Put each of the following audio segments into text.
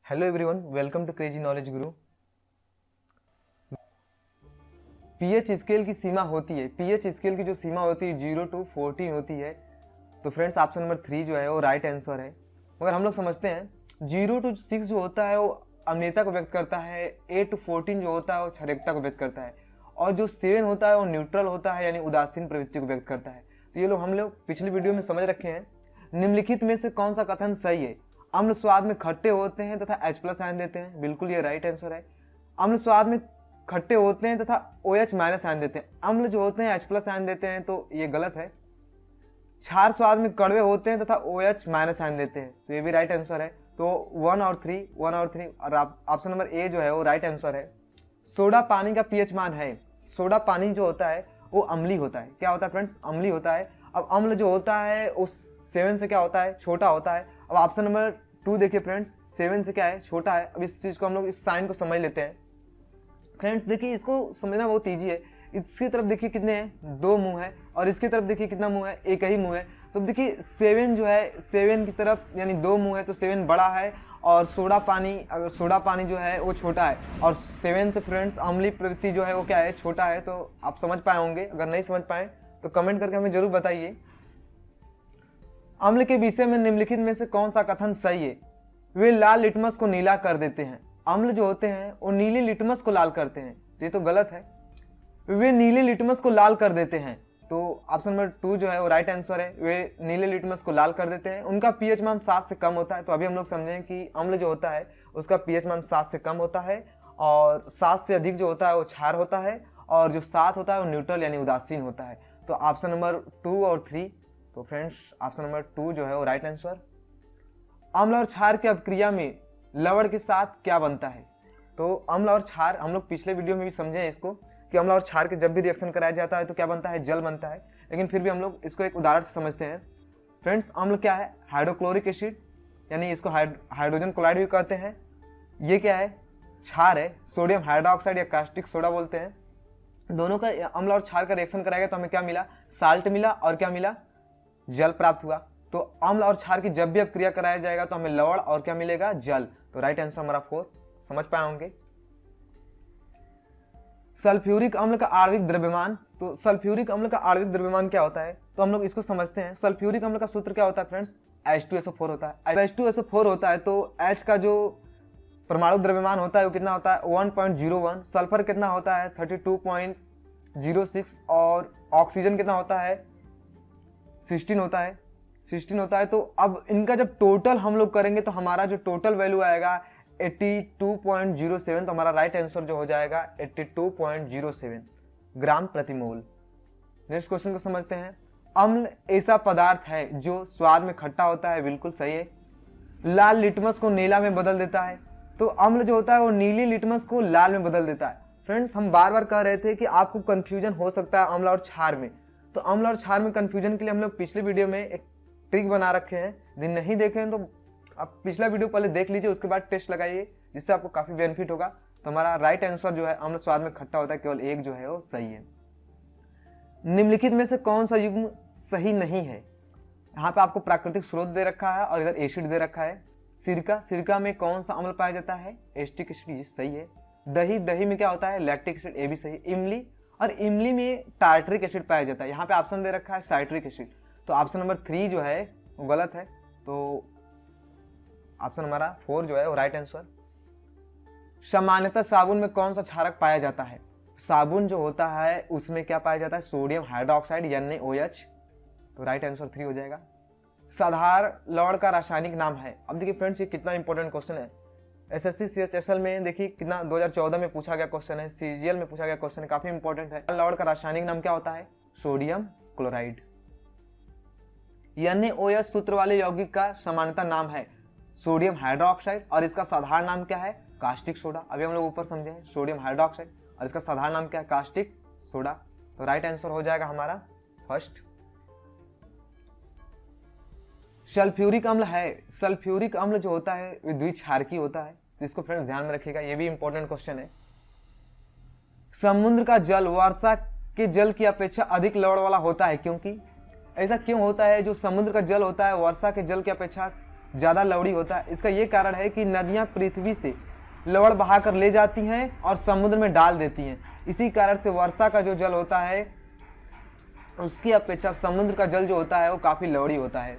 Hello everyone, welcome to crazy knowledge guru. PH scale की सीमा होती है, पीएच स्केल की जो सीमा होती है 0 to 14 होती है। तो फ्रेंड्स ऑप्शन नंबर 3 जो है वो राइट आंसर है। मगर हम लोग समझते हैं 0 to 6 जो होता है वो अम्लता को व्यक्त करता है, 8 to 14 जो होता है वो क्षारीयता को व्यक्त करता है, और जो 7 होता है वो न्यूट्रल होता है, यानी उदासीन प्रवृत्ति को व्यक्त करता है। तो ये लोग हम लोग पिछली वीडियो में समझ रखे हैं। निम्नलिखित में से कौन सा कथन सही है? अम्ल स्वाद में खट्टे होते हैं तथा H+ आयन देते हैं, बिल्कुल ये राइट आंसर है। अम्ल स्वाद में खट्टे होते हैं तथा OH- आयन देते हैं, अम्ल जो होते हैं H+ आयन देते हैं, तो ये गलत है। क्षार स्वाद में कड़वे होते हैं तथा OH- आयन देते हैं, तो ये भी राइट आंसर है। तो 1 और 3 और ऑप्शन नंबर ए जो है वो राइट आंसर है। सोडा पानी का पीएच मान है, सोडा पानी जो होता है वो अम्लीय होता है। क्या होता है फ्रेंड्स? अम्लीय होता है। अब अम्ल जो होता है उस 7 से क्या होता है? छोटा होता है। अब ऑप्शन नंबर 2 देखिए फ्रेंड्स, 7 से क्या है? छोटा है। अब इस चीज को हम लोग इस साइन को समझ लेते हैं। फ्रेंड्स देखिए, इसको समझना बहुत ईजी है। इसकी तरफ देखिए कितने हैं? 2 मुंह है, और इसकी तरफ देखिए कितना मुंह है? एक ही मुंह है। तो देखिए 7 जो है, 7 की तरफ यानी 2 मुंह है, तो 7 बड़ा है, और सोडा पानी, अगर सोडा पानी जो है वो छोटा है, और 7 से फ्रेंड्स अम्लीय प्रवृत्ति जो है वो क्या है? छोटा है। तो आप समझ पाए होंगे। अगर नहीं समझ पाए तो कमेंट करके हमें जरूर बताइए। अम्ल के विषय में निम्नलिखित में से कौन सा कथन सही है? वे लाल लिटमस को नीला कर देते हैं। अम्ल जो होते हैं वो नीले लिटमस को लाल करते हैं, ये तो गलत है। वे नीले लिटमस को लाल कर देते हैं, तो ऑप्शन नंबर 2 जो है वो राइट आंसर है। वे नीले लिटमस को लाल कर देते हैं। उनका पीएच मान 7 से कम होता है। तो अभी हम लोग समझें कि अम्ल जो होता है उसका पीएच मान 7 से कम होता है, और 7 से अधिक जो होता है वो क्षार होता है, और जो 7 होता है वो न्यूट्रल यानी उदासीन होता है। तो ऑप्शन नंबर 2 और 3, तो फ्रेंड्स ऑप्शन नंबर 2 जो है वो राइट आंसर। अम्ल और क्षार की अभिक्रिया में लवण के साथ क्या बनता है? तो अम्ल और क्षार हम लोग पिछले वीडियो में भी समझे हैं इसको, कि अम्ल और क्षार के जब भी रिएक्शन कराया जाता है तो क्या बनता है? जल बनता है। लेकिन फिर भी हम लोग इसको एक उदाहरण से समझते हैं। फ्रेंड्स अम्ल क्या है? हाइड्रोक्लोरिक एसिड, यानी इसको हाइड्रोजन क्लोराइड भी कहते हैं। ये क्या है? क्षार है, सोडियम हाइड्रोक्साइड या कास्टिक सोडा बोलते हैं। दोनों का अम्ल और क्षार का रिएक्शन कराएगा तो हमें क्या मिला? साल्ट मिला, और क्या मिला? जल प्राप्त हुआ। तो अम्ल और क्षार की जब भी अपक्रिया कराया जाएगा तो हमें लवण और क्या मिलेगा? जल। तो राइट आंसर हमारा 4। समझ पाए होंगे। सल्फ्यूरिक अम्ल का आणविक द्रव्यमान, तो सल्फ्यूरिक अम्ल का आणविक द्रव्यमान क्या होता है? तो हम लोग इसको समझते हैं। सल्फ्यूरिक अम्ल का सूत्र क्या होता है फ्रेंड्स? H2SO4 होता है। H2SO4 होता है तो H का जो परमाणु द्रव्यमान होता है वो कितना होता है? 1.01। सल्फर कितना होता है? 32.06। और ऑक्सीजन कितना होता है? 16 होता है, 16 होता है। तो अब इनका जब टोटल हम लोग करेंगे तो हमारा जो टोटल वैल्यू आएगा 82.07। तो हमारा राइट आंसर जो हो जाएगा 82.07 ग्राम प्रति मोल। नेक्स्ट क्वेश्चन को समझते हैं। अम्ल ऐसा पदार्थ है जो स्वाद में खट्टा होता है, बिल्कुल सही है। लाल लिटमस को नीला में बदल देता है, तो अम्ल जो होता है वो नीली लिटमस को लाल में बदल देता है। फ्रेंड्स हम बार बार कह रहे थे कि आपको कंफ्यूजन हो सकता है अम्ल और क्षार में। तो अम्ल और क्षार में कंफ्यूजन के लिए हम लोग पिछले वीडियो में एक ट्रिक बना रखे हैं। यदि नहीं देखे हैं तो आप पिछला वीडियो पहले देख लीजिए, उसके बाद टेस्ट लगाइए, जिससे आपको काफी बेनिफिट होगा। तो हमारा राइट आंसर जो है अम्ल स्वाद में खट्टा होता है, केवल एक जो है वो सही है। निम्नलिखित में से कौन सा युग्म सही नहीं है? यहाँ पे आपको प्राकृतिक स्रोत दे रखा है और इधर एसिड दे रखा है। सिरका, सिरका में कौन सा अम्ल पाया जाता है? एसिटिक एसिड, ये सही है। दही, दही में क्या होता है? लैक्टिक एसिड, ये भी सही है। इमली, और इमली में टार्टरिक एसिड पाया जाता है। यहाँ पे ऑप्शन दे रखा है साइट्रिक एसिड, तो ऑप्शन नंबर 3 जो है वो गलत है। तो ऑप्शन हमारा 4 जो है वो राइट आंसर। सामान्यतः साबुन में कौन सा क्षारक पाया जाता है? साबुन जो होता है उसमें क्या पाया जाता है? सोडियम हाइड्रोक्साइड यानी OH। तो राइट आंसर 3 हो जाएगा। साधारण लवण का रासायनिक नाम है। अब देखिए फ्रेंड्स ये कितना इंपॉर्टेंट क्वेश्चन है। SSC CHSL में देखिए कितना 2014 में पूछा गया क्वेश्चन है, CGL में पूछा गया क्वेश्चन है, काफी इंपॉर्टेंट है। लवण का रासायनिक नाम क्या होता है? Sodium chloride. NaOH सूत्र वाले यौगिक का सामान्यतः नाम है सोडियम हाइड्रोक्साइड, और इसका साधारण नाम क्या है? Caustic soda. अभी हम लोग ऊपर समझे हैं सोडियम हाइड्रोक्साइड, और इसका साधारण नाम क्या है? Caustic soda. तो राइट आंसर हो जाएगा हमारा फर्स्ट। सल्फ्यूरिक अम्ल है, सल्फ्यूरिक अम्ल जो होता है वो द्विक्षारकी होता है, तो इसको फ्रेंड्स ध्यान में रखिएगा, ये भी इंपॉर्टेंट क्वेश्चन है। समुद्र का जल वर्षा के जल की अपेक्षा अधिक लवण वाला होता है, क्योंकि ऐसा क्यों होता है? जो समुद्र का जल होता है वर्षा के जल की अपेक्षा ज़्यादा लवड़ी होता है। इसका ये कारण है कि नदियाँ पृथ्वी से लवण बहाकर ले जाती हैं और समुद्र में डाल देती हैं। इसी कारण से वर्षा का जो जल होता है उसकी अपेक्षा समुद्र का जल जो होता है वो काफ़ी लवड़ी होता है।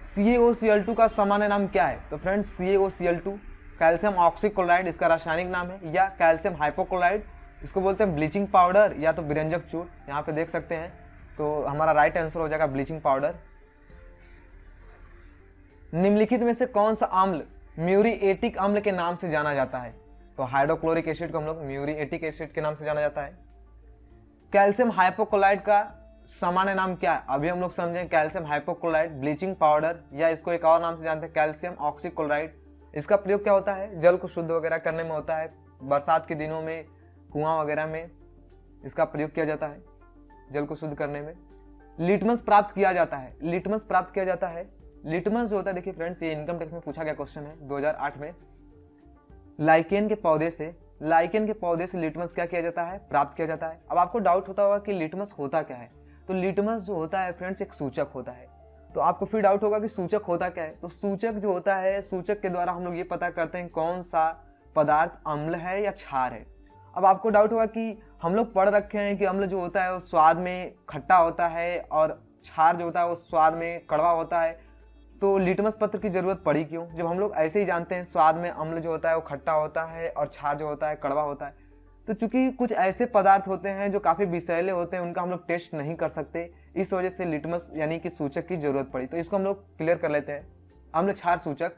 CaOCl2 का सामान्य नाम क्या है? तो फ्रेंड्स CaOCl2 कैल्शियम ऑक्सीक्लोराइड इसका रासायनिक नाम है, या कैल्शियम हाइपोक्लोराइड, इसको बोलते हैं ब्लीचिंग पाउडर या तो बिरंजक चूर्ण। यहाँ पे देख सकते हैं, तो हमारा राइट आंसर हो जाएगा ब्लीचिंग पाउडर। निम्नलिखित में से कौन सा अम्ल म्यूरिएटिक अम्ल के नाम से जाना जाता है? तो हाइड्रोक्लोरिक एसिड को हम लोग म्यूरिएटिक एसिड के नाम से जाना जाता है। कैल्शियम हाइपोक्लोराइड का सामान्य नाम क्या है? अभी हम लोग समझें कैल्शियम हाइपोक्लोराइड, ब्लीचिंग पाउडर, या इसको एक और नाम से जानते हैं कैल्शियम ऑक्सीक्लोराइड। इसका प्रयोग क्या होता है? जल को शुद्ध वगैरह करने में होता है। बरसात के दिनों में कुआं वगैरह में इसका प्रयोग किया जाता है जल को शुद्ध करने में। लिटमस प्राप्त किया जाता है। लिटमस प्राप्त किया जाता है। लिटमस जो होता है, देखिए फ्रेंड्स, ये इनकम टैक्स में पूछा गया क्वेश्चन है 2008 में। लाइकेन के पौधे से लिटमस क्या किया जाता है? प्राप्त किया जाता है। अब आपको डाउट होता होगा कि लिटमस होता क्या है? तो लिटमस जो होता है फ्रेंड्स एक सूचक होता है। तो आपको फिर डाउट होगा कि सूचक होता क्या है? तो सूचक जो होता है, सूचक के द्वारा हम लोग ये पता करते हैं कौन सा पदार्थ अम्ल है या क्षार है। अब आपको डाउट होगा कि हम लोग पढ़ रखे हैं कि अम्ल जो होता है वो स्वाद में खट्टा होता है और क्षार जो होता है वो स्वाद में कड़वा होता है, तो लिटमस पत्र की जरूरत पड़ी क्यों? जब हम लोग ऐसे ही जानते हैं स्वाद में अम्ल जो होता है वो खट्टा होता है और क्षार जो होता है कड़वा होता है। तो चूंकि कुछ ऐसे पदार्थ होते हैं जो काफ़ी विषैले होते हैं, उनका हम लोग टेस्ट नहीं कर सकते, इस वजह से लिटमस यानी कि सूचक की जरूरत पड़ी। तो इसको हम लोग क्लियर कर लेते हैं। अम्ल क्षार सूचक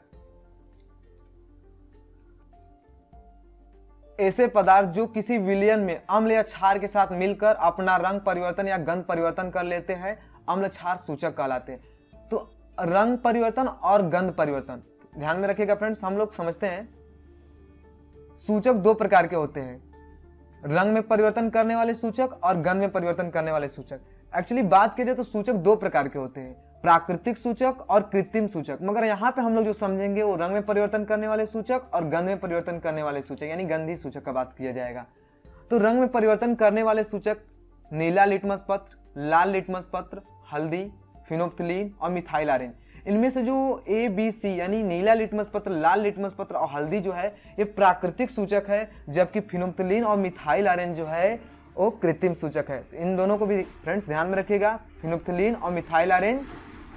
ऐसे पदार्थ जो किसी विलयन में अम्ल या क्षार के साथ मिलकर अपना रंग परिवर्तन या गंध परिवर्तन कर लेते हैं, अम्ल क्षार सूचक कहलाते हैं। तो रंग परिवर्तन और गंध परिवर्तन ध्यान में रखिएगा फ्रेंड्स। हम लोग समझते हैं सूचक दो प्रकार के होते हैं, रंग में परिवर्तन करने वाले सूचक और गंध में परिवर्तन करने वाले सूचक। एक्चुअली बात की जाए तो सूचक दो प्रकार के होते हैं, प्राकृतिक सूचक और कृत्रिम सूचक। मगर यहाँ पे हम लोग जो समझेंगे वो रंग में परिवर्तन करने वाले सूचक और गंध में परिवर्तन करने वाले सूचक यानी गंधी सूचक का बात किया जाएगा। तो रंग में परिवर्तन करने वाले सूचक नीला लिटमस पत्र, लाल लिटमस पत्र, हल्दी, फिनोप्थिलीन और मिथाइल आरेन। इनमें से जो ABC यानी नीला लिटमस पत्र, लाल लिटमस पत्र और हल्दी जो है ये प्राकृतिक सूचक है, जबकि फिनोप्थिलीन और मिथाइल आरेन जो है वो कृत्रिम सूचक है। इन दोनों को भी फ्रेंड्स ध्यान में रखिएगा, फिनोप्थिलीन और मिथाइल आरेन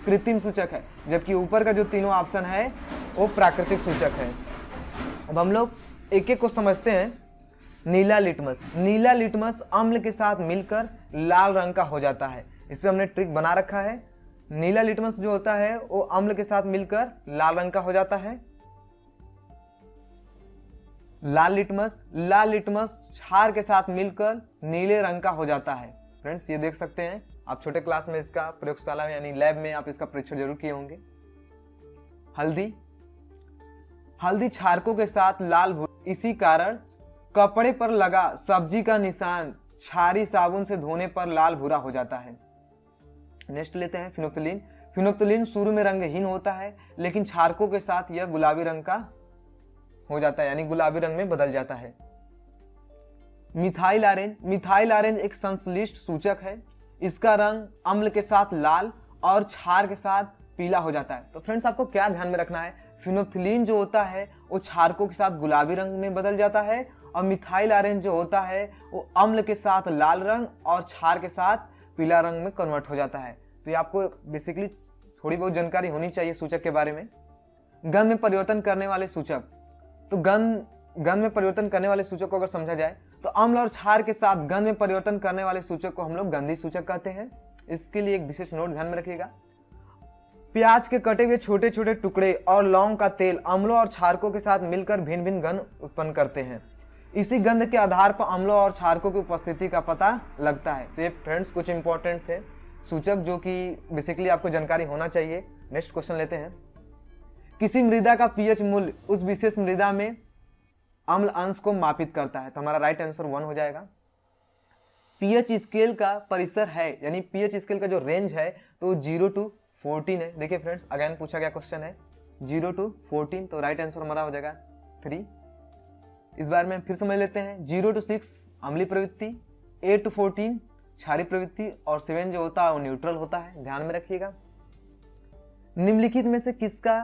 कृत्रिम सूचक है, जबकि ऊपर का जो तीनों ऑप्शन है वो प्राकृतिक सूचक है। अब हम लोग एक एक को समझते हैं। नीला लिटमस अम्ल के साथ मिलकर लाल रंग का हो जाता है। इस पर हमने ट्रिक बना रखा है। नीला लिटमस जो होता है वो अम्ल के साथ मिलकर लाल रंग का हो जाता है। लाल लिटमस क्षार के साथ मिलकर नीले रंग का हो जाता है। फ्रेंड्स ये देख सकते हैं आप, छोटे क्लास में इसका प्रयोगशाला में यानी लैब में आप इसका परीक्षण जरूर किए होंगे। हल्दी क्षारकों के साथ लाल भूरा, इसी कारण कपड़े पर लगा सब्जी का निशान क्षारी साबुन से धोने पर लाल भूरा हो जाता है। नेक्स्ट लेते हैं फिनोप्थिलीन शुरू में रंगहीन होता है, लेकिन क्षारकों के साथ यह गुलाबी रंग का हो जाता है यानी गुलाबी रंग में बदल जाता है। मिथाइल आरेन एक संश्लिष्ट सूचक है। इसका रंग अम्ल के साथ लाल और क्षार के साथ पीला हो जाता है। तो फ्रेंड्स आपको क्या ध्यान में रखना है, फिनोप्थिलीन जो होता है वो क्षारकों के साथ गुलाबी रंग में बदल जाता है और मिथाइल आरेन जो होता है वो अम्ल के साथ लाल रंग और क्षार के साथ पीला रंग में कन्वर्ट हो जाता है। तो ये आपको बेसिकली थोड़ी बहुत जानकारी होनी चाहिए सूचक के बारे में। गंध में परिवर्तन करने वाले सूचक, तो गंध में परिवर्तन करने वाले सूचक को अगर समझा जाए तो अम्ल और क्षार के साथ गंध में परिवर्तन करने वाले सूचक को हम लोग गंधी सूचक कहते हैं। इसके लिए एक विशेष नोट ध्यान में रखिएगा। प्याज के कटे हुए छोटे छोटे टुकड़े और लौंग का तेल अम्लों और क्षारकों के साथ मिलकर भिन्न भिन्न गंध उत्पन्न करते हैं। इसी गंध के आधार पर अम्लों और क्षारकों की उपस्थिति का पता लगता है। तो ये फ्रेंड्स कुछ इंपॉर्टेंट थे सूचक जो कि बेसिकली आपको जानकारी होना चाहिए। नेक्स्ट क्वेश्चन लेते हैं। किसी मृदा का पीएच मूल्य उस विशेष मृदा में अम्ल अंश को मापित करता है। तो हमारा राइट आंसर 1 हो जाएगा। पीएच स्केल का परिसर है यानी पीएच स्केल का जो रेंज है तो 0 to 14 है। देखिए फ्रेंड्स अगेन पूछा गया क्वेश्चन है 0 to 14, तो राइट आंसर हमारा हो जाएगा 3। इस बार में फिर समझ लेते हैं। 0 to 6 अम्लीय प्रवृत्ति, 8 to 14 क्षारीय प्रवृत्ति और 7 जो होता है वो न्यूट्रल होता है, ध्यान में रखिएगा। निम्नलिखित में से किसका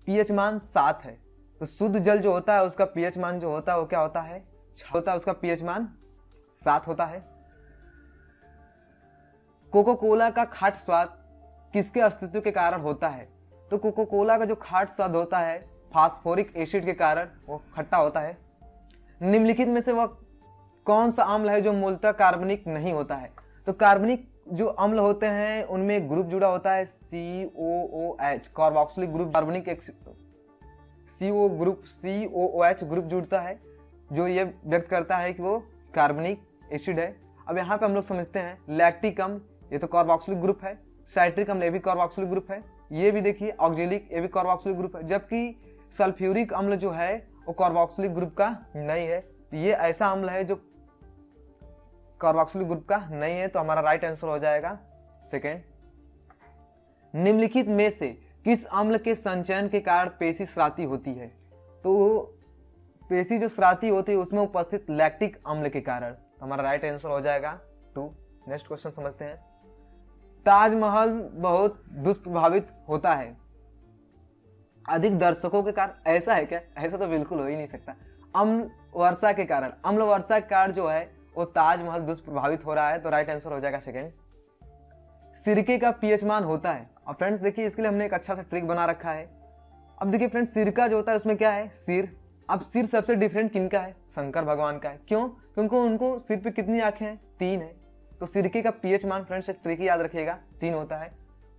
पीएच मान 7 है? तो शुद्ध जल जो होता है उसका पीएच मान जो होता है वो क्या होता है? 6 होता है, उसका पीएच मान 7 होता है। कोको कोला का खाट स्वाद किसके अस्तित्व के कारण होता है? तो कोको कोला का जो खाट स्वाद होता है फास्फोरिक एसिड के कारण वो खट्टा होता है। निम्नलिखित में से वह कौन सा अम्ल है जो मूलतः कार्बनिक नहीं होता है? तो कार्बनिक जो अम्ल होते हैं उनमें एक ग्रुप जुड़ा होता है COOH, कार्बोक्सिलिक ग्रुप। कार्बनिक COOH ग्रुप जुड़ता है जो ये व्यक्त करता है कि वो कार्बनिक एसिड है। अब यहाँ पे हम लोग समझते हैं लैक्टिक अम्ल, ये तो कार्बोक्सिलिक ग्रुप है। साइट्रिक अम्ल ये भी कार्बोक्सिलिक ग्रुप है। ये भी देखिए ऑक्जेलिक, ये भी कार्बोक्सिलिक ग्रुप है। जबकि सल्फ्यूरिक अम्ल जो है वो कार्बोक्सिलिक ग्रुप का नहीं है। ये ऐसा अम्ल है जो कार्बोक्सिलिक ग्रुप का नहीं है, तो हमारा राइट आंसर हो जाएगा सेकेंड। निम्नलिखित में से किस अम्ल के संचयन के कारण पेशी स्राती होती है? तो पेशी जो स्राती होती है उसमें उपस्थित लैक्टिक अम्ल के कारण, तो हमारा राइट आंसर हो जाएगा 2। नेक्स्ट क्वेश्चन समझते हैं। ताजमहल बहुत दुष्प्रभावित होता है अधिक दर्शकों के कारण, ऐसा है क्या? ऐसा तो बिल्कुल हो ही नहीं सकता। अम्ल वर्षा के कारण, अम्ल वर्षा के कारण जो है वो ताजमहल दुष्प्रभावित हो रहा है, तो राइट आंसर हो जाएगा सेकेंड। सिरके का पीएच मान होता है। और फ्रेंड्स देखिए इसके लिए हमने एक अच्छा सा ट्रिक बना रखा है। अब देखिए फ्रेंड्स सिरका जो होता है उसमें क्या है? सिर। अब सिर सबसे डिफरेंट किनका है? शंकर भगवान का है। क्यों? क्योंकि उनको सिर पे कितनी आंखें हैं? 3 है। तो सिरके का पीएच मान फ्रेंड्स एक ट्रिक याद रखिएगा 3 होता है।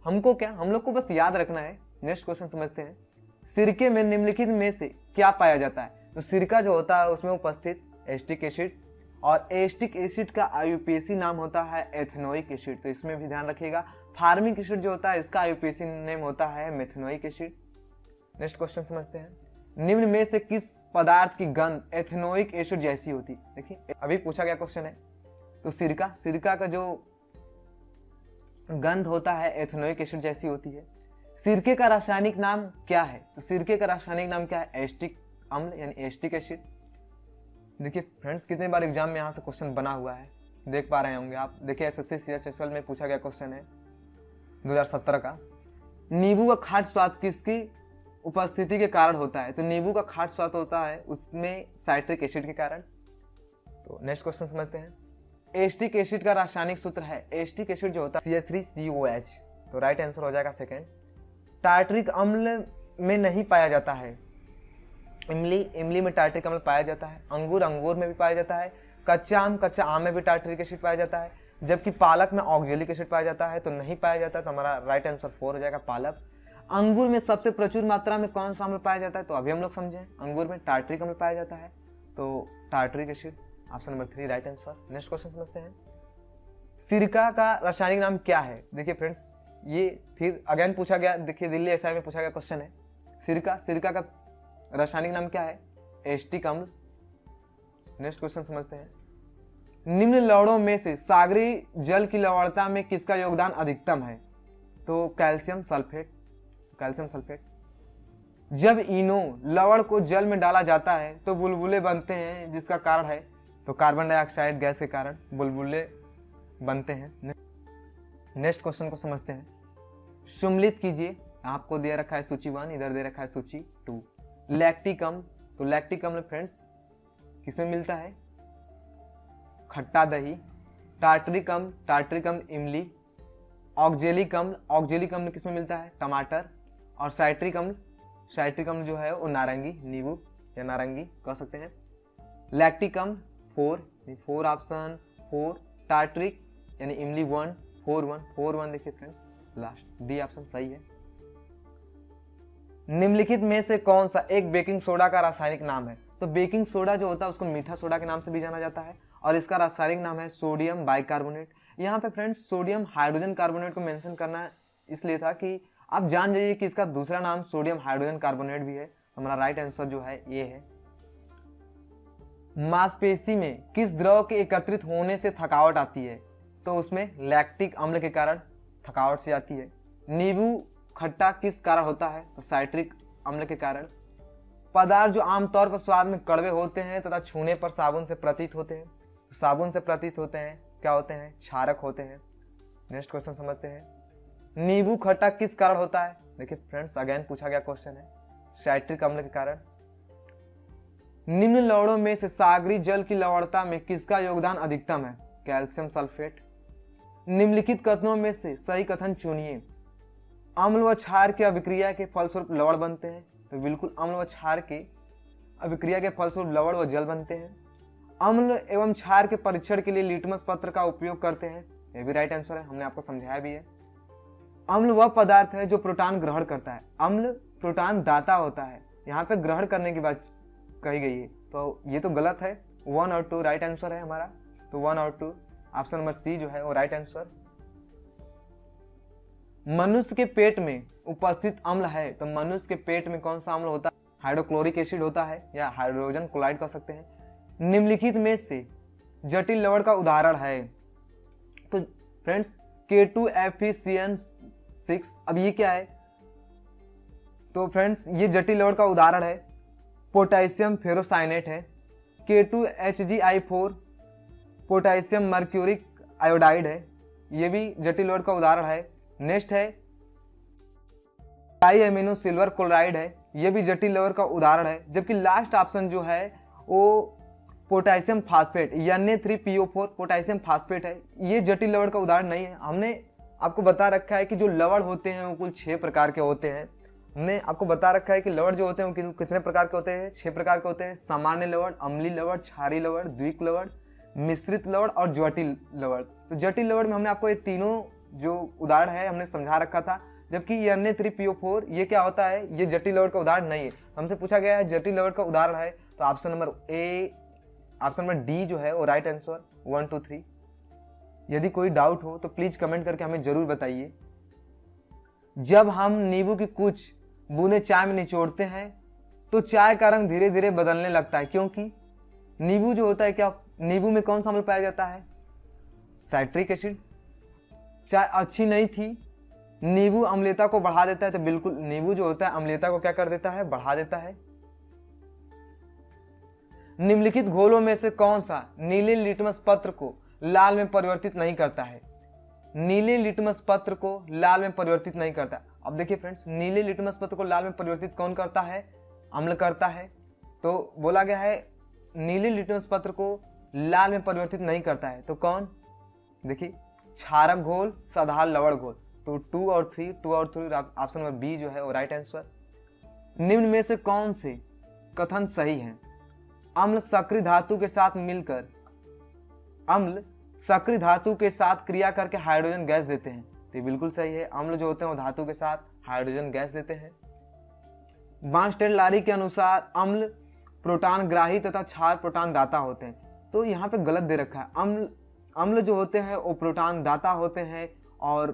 हमको क्या, हम लोग को बस याद रखना है। नेक्स्ट क्वेश्चन समझते हैं। सिरके में निम्नलिखित में से क्या पाया जाता है? तो सिरका जो होता है उसमें उपस्थित एस्टिक एसिड, और एस्टिक एसिड का आईयूपीएसी नाम होता है एथेनोइक एसिड, तो इसमें भी ध्यान रखिएगा। फार्मिक एसिड जो होता है इसका आईयूपीएसी नेम होता है मेथेनोइक एसिड। नेक्स्ट क्वेश्चन समझते हैं। निम्न में से किस पदार्थ की गंध एथेनोइक एसिड जैसी होती? देखिए अभी पूछा गया क्वेश्चन है। तो सिरका का जो गंध होता है एथेनोइक एसिड जैसी होती है। सिरके का रासायनिक नाम क्या है? तो सिरके का रासायनिक नाम क्या है? एस्टिक अम्ल यानी एस्टिक एसिड। देखिए फ्रेंड्स कितने बार एग्जाम में यहाँ से क्वेश्चन बना हुआ है, देख पा रहे होंगे आप। देखिए एसएससी सीएचएसएल में पूछा गया क्वेश्चन है 2017 का। नींबू का खाट स्वाद किसकी उपस्थिति के कारण होता है? तो नींबू का खाट स्वाद होता है उसमें साइट्रिक एसिड के कारण। तो नेक्स्ट क्वेश्चन समझते हैं। एस्टिक एसिड का रासायनिक सूत्र है, एस्टिक एसिड जो होता है CH3COH, तो राइट आंसर हो जाएगा सेकेंड। टार्टरिक अम्ल में नहीं पाया जाता है। इमली में टार्टरिक अम्ल पाया जाता है। अंगूर में भी पाया जाता है। कच्चा आम में भी टार्टरिक एसिड पाया जाता है। जबकि पालक में ऑक्जेलिक एसिड पाया जाता है, तो नहीं पाया जाता, तो हमारा राइट आंसर 4 हो जाएगा पालक। अंगूर में सबसे प्रचुर मात्रा में कौन सा अम्ल पाया जाता है? तो अभी हम लोग समझे अंगूर में टार्टरिक अम्ल पाया जाता है, तो tartaric acid option number 3 right answer. Next question समझते हैं। सिरका का रासायनिक नाम क्या है? देखिए फ्रेंड्स ये फिर अगेन पूछा गया, देखिए दिल्ली एसआई में पूछा गया क्वेश्चन है। सिरका का रासायनिक नाम क्या है? एस्टिक अम्ल। नेक्स्ट क्वेश्चन समझते हैं। निम्न लवणों में से सागरी जल की लवणता में किसका योगदान अधिकतम है? तो कैल्शियम सल्फेट। जब इनो लवण को जल में डाला जाता है तो बुलबुले बनते हैं, जिसका कारण है तो कार्बन डाइऑक्साइड गैस के कारण बुलबुले बनते हैं। नेक्स्ट क्वेश्चन को समझते हैं। सम्मिलित कीजिए, आपको दे रखा है सूची 1, इधर दे रखा है सूची 2। लैक्टिक अम्ल, तो लैक्टिक अम्ल फ्रेंड्स किसमें मिलता है? खट्टा दही। टार्टरिक अम्ल इमली। ऑक्जेलिक अम्ल किसमें मिलता है? टमाटर। और साइट्रिक अम्ल जो है वो नारंगी, नींबू या नारंगी कह सकते हैं। लैक्टिक अम्ल 4 ऑप्शन 4। टार्टरिक यानी इमली 1 4 1 देखिए फ्रेंड्स लास्ट डी ऑप्शन सही है। निम्नलिखित में से कौन सा एक बेकिंग सोडा का रासायनिक नाम है? तो बेकिंग सोडा जो होता है उसको मीठा सोडा के नाम से भी जाना जाता है, और इसका रासायनिक नाम है सोडियम बाइकार्बोनेट। यहाँ पे फ्रेंड्स सोडियम हाइड्रोजन कार्बोनेट को मेंशन करना इसलिए था कि आप जान जाइए कि इसका दूसरा नाम सोडियम हाइड्रोजन कार्बोनेट भी है। हमारा राइट आंसर जो है ये है। मांसपेशी में किस द्रव के एकत्रित होने से थकावट आती है? तो उसमें लैक्टिक अम्ल के कारण थकावट से आती है। नींबू खट्टा किस कारण होता है? तो साइट्रिक अम्ल के कारण। पदार्थ जो आमतौर पर स्वाद में कड़वे होते हैं तथा छूने पर साबुन से प्रतीत होते हैं, तो साबुन से प्रतीत होते हैं क्या होते हैं? क्षारक होते हैं। नेक्स्ट क्वेश्चन समझते हैं। नींबू खट्टा किस कारण होता है? देखिए फ्रेंड्स, अगेन पूछा गया क्वेश्चन है, साइट्रिक अम्ल के कारण। निम्न लवणों में से सागरी जल की लवणता में किसका योगदान अधिकतम है? Calcium sulphate. निम्नलिखित कथनों में से सही कथन चुनिए। अम्ल व क्षार की अभिक्रिया के फलस्वरूप लवण बनते हैं, तो बिल्कुल अम्ल व क्षार के अभिक्रिया के फलस्वरूप लवण व जल बनते हैं। अम्ल एवं क्षार के परीक्षण के लिए लिटमस पत्र का उपयोग करते हैं, ये भी राइट आंसर है, हमने आपको समझाया भी है। अम्ल वह पदार्थ है जो प्रोटॉन ग्रहण करता है। अम्ल प्रोटॉन दाता होता है, यहाँ पे ग्रहण करने की बात कही गई है, तो ये तो गलत है। 1 और 2 राइट आंसर है हमारा, तो 1 और 2 ऑप्शन नंबर सी जो है वो राइट आंसर। मनुष्य के पेट में उपस्थित अम्ल है, तो मनुष्य के पेट में कौन सा अम्ल होता है? हाइड्रोक्लोरिक एसिड होता है, या हाइड्रोजन क्लोराइड कह सकते हैं। निम्नलिखित में से जटिल लवण का उदाहरण है, तो फ्रेंड्स K2FeCN6। अब ये क्या है? तो फ्रेंड्स ये जटिल लवण का उदाहरण है, पोटेशियम फेरोसाइनेट है। K2HgI4 पोटेशियम मर्क्यूरिक आयोडाइड है, ये भी जटिल लवण का उदाहरण है। नेक्स्ट है डाईएमिनो सिल्वर क्लोराइड है, ये भी जटिल लवण का उदाहरण है। जबकि लास्ट ऑप्शन जो है वो potassium phosphate Na3PO4 potassium phosphate है, ये जटिल लवण का उदाहरण नहीं है। हमने आपको बता रखा है कि जो लवण होते हैं वो कुल 6 प्रकार के होते हैं। हमने आपको बता रखा है कि लवण जो होते हैं वो कितने प्रकार के होते हैं? 6 प्रकार के होते हैं। सामान्य लवण, अम्लीय लवण, क्षारीय लवण, द्विक लवण, मिश्रित लवण और जटिल लवण। तो जटिल लवण में हमने आपको ये तीनों जो उदाहरण है हमने समझा रखा था। जबकि ये Na3PO4 ये क्या होता है? ये जटिल लवण का उदाहरण नहीं है। हमसे पूछा गया है जटिल लवण का उदाहरण है, तो ऑप्शन नंबर डी जो है वो राइट आंसर 1 2 3। यदि कोई डाउट हो तो प्लीज कमेंट करके हमें जरूर बताइए। जब हम नींबू की कुछ बूंदे चाय में निचोड़ते हैं तो चाय का रंग धीरे धीरे बदलने लगता है, क्योंकि नींबू जो होता है, क्या नींबू में कौन सा अम्ल पाया जाता है? Citric acid. चाय अच्छी नहीं थी, नींबू अम्लता को बढ़ा देता है, तो बिल्कुल नींबू जो होता है अम्लता को क्या कर देता है? बढ़ा देता है। निम्नलिखित घोलों में से कौन सा नीले लिटमस पत्र को लाल में परिवर्तित नहीं करता है? नीले लिटमस पत्र को लाल में परिवर्तित नहीं करता। अब देखिए फ्रेंड्स, नीले लिटमस पत्र को लाल में परिवर्तित कौन करता है? अम्ल करता है। तो बोला गया है नीले लिटमस पत्र को लाल में परिवर्तित नहीं करता है, तो कौन? देखिए क्षारक घोल, साधारण लवण घोल। तो 2 और 3 ऑप्शन नंबर बी जो है वो राइट आंसर। निम्न में से कौन से कथन सही है? अम्ल सक्रिय धातु के साथ मिलकर अम्ल सक्रिय धातु के साथ क्रिया करके हाइड्रोजन गैस देते हैं, तो ये बिल्कुल सही है। अम्ल जो होते हैं वो धातु के साथ हाइड्रोजन गैस देते हैं। बांस्टेड-लारी के अनुसार अम्ल प्रोटॉन ग्राही तथा क्षार प्रोटॉन दाता होते हैं, तो यहाँ पे गलत दे रखा है। अम्ल जो होते हैं वो प्रोटॉन दाता होते हैं और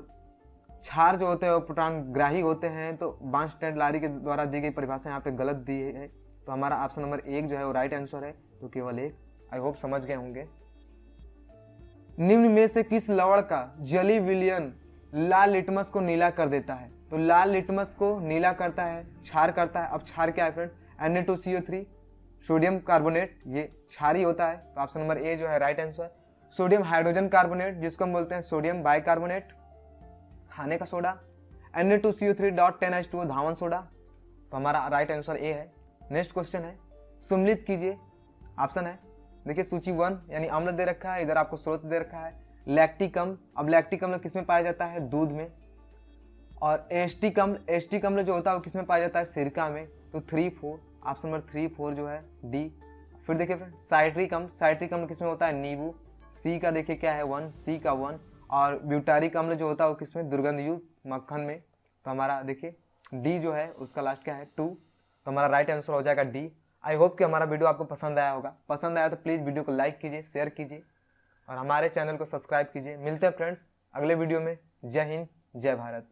क्षार जो होते हैं वो प्रोटॉन ग्राही होते हैं। तो बांस्टेड-लारी के द्वारा दी गई परिभाषा यहाँ पे गलत दी है, तो हमारा ऑप्शन नंबर 1 जो है वो राइट आंसर है, तो केवल 1। आई होप समझ गए होंगे। निम्न में से किस लवण का जली विलयन लाल लिटमस को नीला कर देता है? तो लाल लिटमस को नीला करता है, क्षार करता है। अब क्षार क्या है फ्रेंड? Na2CO3 सोडियम कार्बोनेट, ये क्षारी होता है, तो ऑप्शन नंबर ए जो है right answer. Sodium hydrogen carbonate जिसको हम बोलते हैं सोडियम बाइकार्बोनेट, खाने का सोडा। Na2CO3.10H2O धावन सोडा, तो हमारा राइट आंसर ए है। नेक्स्ट क्वेश्चन है, सुम्मिलित कीजिए। ऑप्शन है, देखिए सूची 1 यानी अम्ल दे रखा है, इधर आपको स्रोत दे रखा है लैक्टिक अम्ल। अब लैक्टिक अम्ल किस में पाया जाता है? दूध में। और एस्टिक अम्ल जो होता है वो किस में पाया जाता है? सिरका में। तो 3 4 ऑप्शन नंबर 3 4 जो है डी। फिर देखिए फ्रेंड साइट्रिक अम्ल किस में होता है? नींबू। सी का देखिए क्या है? 1, सी का 1। और ब्यूटारिक अम्ल जो होता है वो किस में? दुर्गंधयुक्त मक्खन में। तो हमारा देखिए डी जो है उसका लास्ट क्या है? 2, तो हमारा राइट आंसर हो जाएगा डी। आई होप कि हमारा वीडियो आपको पसंद आया होगा। पसंद आया तो प्लीज़ वीडियो को लाइक कीजिए, शेयर कीजिए और हमारे चैनल को सब्सक्राइब कीजिए। मिलते हैं फ्रेंड्स अगले वीडियो में। जय हिंद, जय भारत।